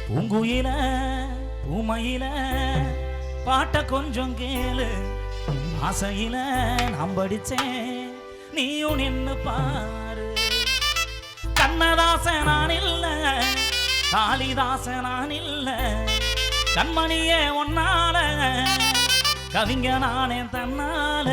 பூங்குயில பூமையில பாட்ட கொஞ்சம் கேளு ஆசையில நான் படிச்சேன் நீயும் நின்னு பாரு கண்ணதாச நான் இல்ல காளிதாச நான் இல்ல கண்மணியே ஒன்னால கவிங்க நானே தன்னால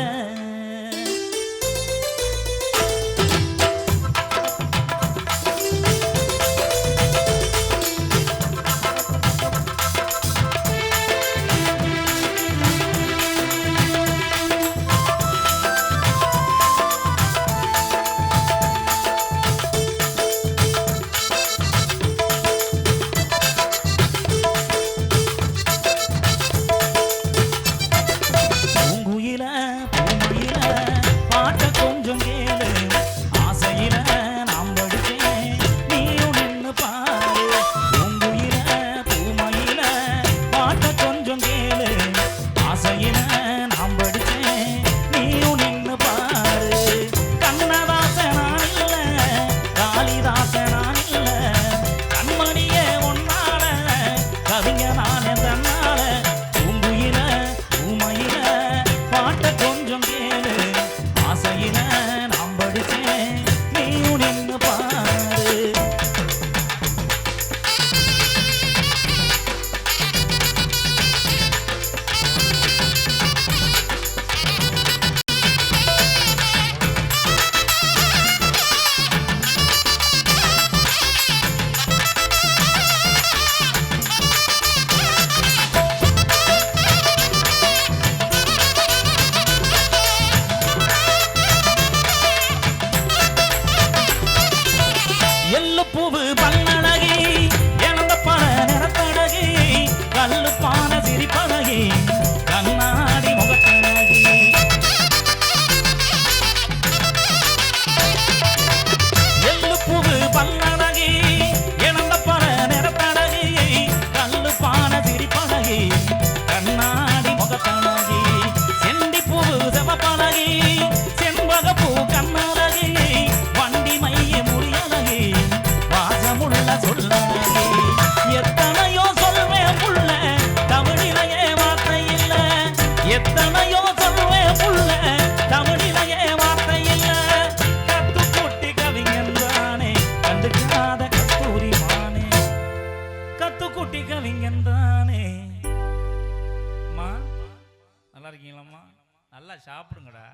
நல்லா சாப்பிடுங்கடா.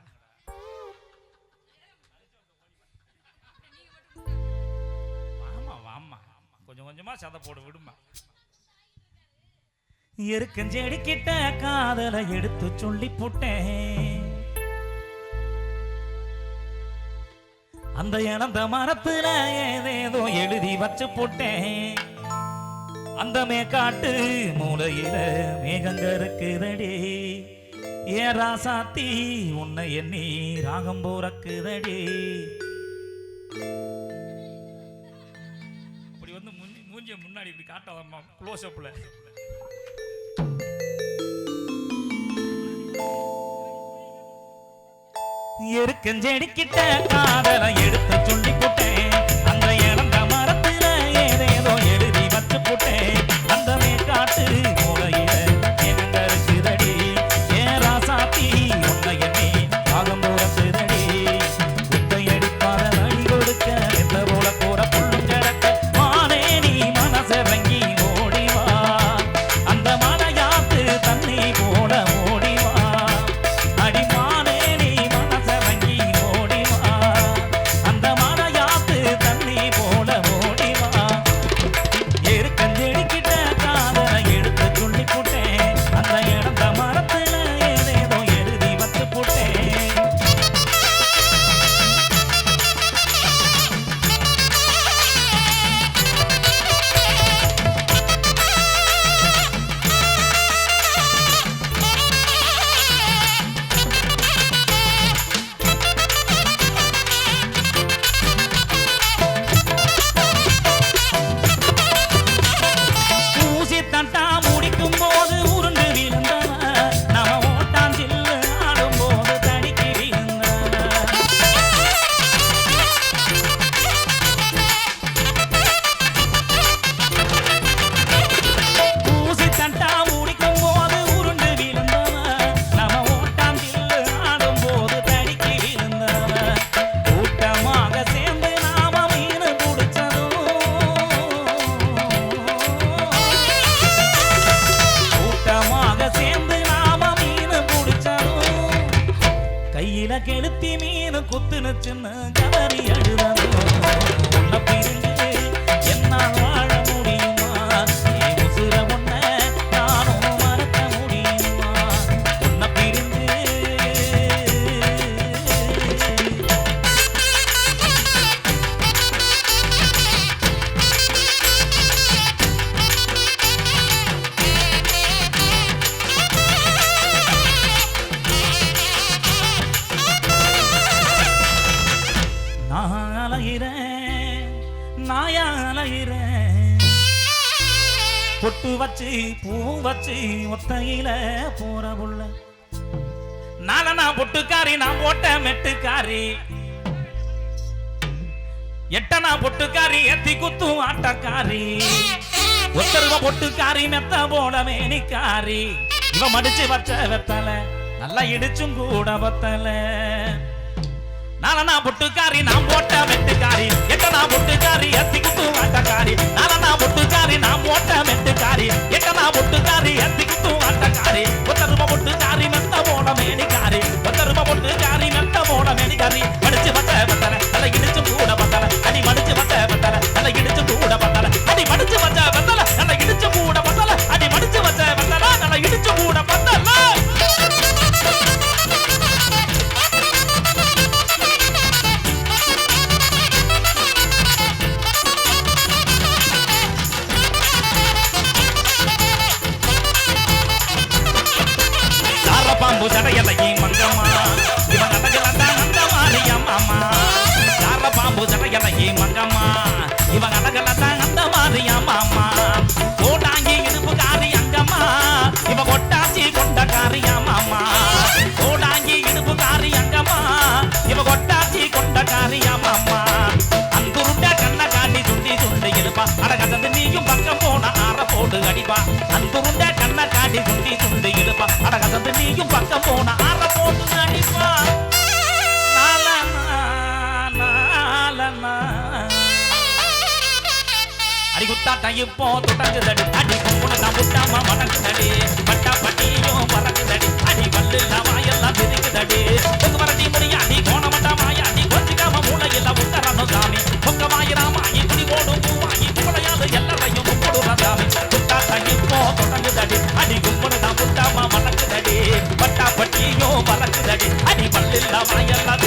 வாமா வாமா கொஞ்சம் கொஞ்சமா சதை போடு விடுமா. எருக்கஞ்செடி கிட்ட காதலை எடுத்து சொல்லி போட்டேன். அந்த இழந்த மரத்துல ஏதேதோ எழுதி வச்சு போட்டேன். அந்த மேக்காட்டு மூலையில மேகங்க இருக்குதடி. ஏ ராசாத்தி உன்னை எண்ணி ராகம் போறக்குதடி. அப்படி வந்து மூஞ்சிய முன்னாடி இப்படி காட்டாதம்மா க்ளோஸ் அப்ல. எருக்கஞ்செடி கிட்ட காதலை எடுத்து சொல்லி போட்டேன். அந்த இழந்த மரத்துல ஏதேதோ எழுதி வச்சு போட்டேன். அந்த மேற்காட்டு மூலையில எங்க இருக்குதடி. ஏன் ராசாத்தி உன்னை எண்ணி ராகம் போறக்குதடி. குத்தை அடிப்பாத அடி கொடுக்க எந்த போல போற புள்ளும் கிடக்க. மானே நீ மனசிறங்கி ஓடிவா. அந்த மலையாத்து தண்ணி போல ஓடிவா. அடிமானே நீ மனசிறங்கி ஓடிவா. அந்த மலையா என்ன கதறி அழுததோ உன்னை பிரிந்து என்னால் வாழ முடியுமா நீ உசுர உன்னை நானும் மறக்க முடியுமா உன்னை பிரிந்து நாயாலையிறேன் பொட்டு வச்சு பூ வச்சு ஒத்தையில போற புள்ள நாளனா பொட்டுக்காரி நான் போட்ட மெட்டுக்காரி எட்டனா பொட்டுக்காரி எத்தி குத்தும் ஆட்டக்காரி ஒத்தருவ பொட்டுக்காரி மெத்த போல மேனிக்காரி இவ மடிச்சு வச்ச வெத்தல நல்லா இடிச்சும் கூட வத்தல நாளனா பொட்டுக்காரி நான் போட்ட மெட்டுக்காரி எட்டனா பொட்டுக்காரி எத்தி குத்தும் ஆட்டக்காரி நாளனா பொட்டுக்காரி நான் போட்ட மெட்டுக்காரி எட்டனா பொட்டுக்காரி எத்தி குத்தும் ஆட்டக்காரி ஒத்தருவ பொட்டுக்காரி மெத்த போட மேனிக்காரி ஒத்தருவ பொட்டுக்காரி மெத்த போட மேனிக்காரி மடிச்சு வச்ச வெத்தல நல்லா இடிச்சும் கூட வத்தல அடி மடிச்சு வச்ச வெத்தல நல்லா இடிச்சும் கூட வத்தல அடி மடிச்சு வச்ச வெத்தல நல்லா இடிச்சும் கூட வத்தல அடி மடிச்சு வச்ச வெத்தல நல்லா இடிச்சும் கூட வத்தல பாம்பு தடையலையே மங்கம்மா இவன் அடகலதான் அந்த மாரியம்மா யார பாம்பு தடையலையே மங்கம்மா இவன் அடகலதான் அந்த மாரியம்மா கோடாங்கி இடுப்பு காரி அங்கம்மா இவ கொட்டாச்சி கொண்ட காரியம்மா கோடாங்கி இடுப்பு காரி அங்கம்மா இவ கொட்டாச்சி கொண்ட காரியம்மா அந்துருண்ட கண்ண காட்டி சுண்டி சுண்டி இழுப்பா அடகதது நீயும் பக்கம் போன ஆற போடு அடிப்பா அந்துருண்ட கண்ண காட்டி சுண்டி சுண்டி இழுப்பா அடகதது நீயும் பக்கம் போன ஆற போடு அடிப்பா அடி குத்தாட்டம் இப்போ துடங்குதடி அடி கும்புணதான் புட்டாம மணக்குதடி பட்டா பட்டியும் பறக்குதடி அடி பல்லு வாயெல்லாம் பிரிக்குதடி உங்க வரட்டி முடியா அடி கோணமட்டா மாயா அடி கொஞ்சிக்காம மூளையெல்லாம் உத்தரணும் சாமி உங்க வாயிராமாயி குடி ஓடும் பூவாயி குவளையாவது எல்லாரையும் கும்பிடுற சாமி குத்தாட்டம் இப்போ துடங்குதடி அடி கும்புணதான் புட்டாம மணக்குதடி பட்டா பட்டியும் பறக்குதடி அடி பல்லு வாயெல்லாம்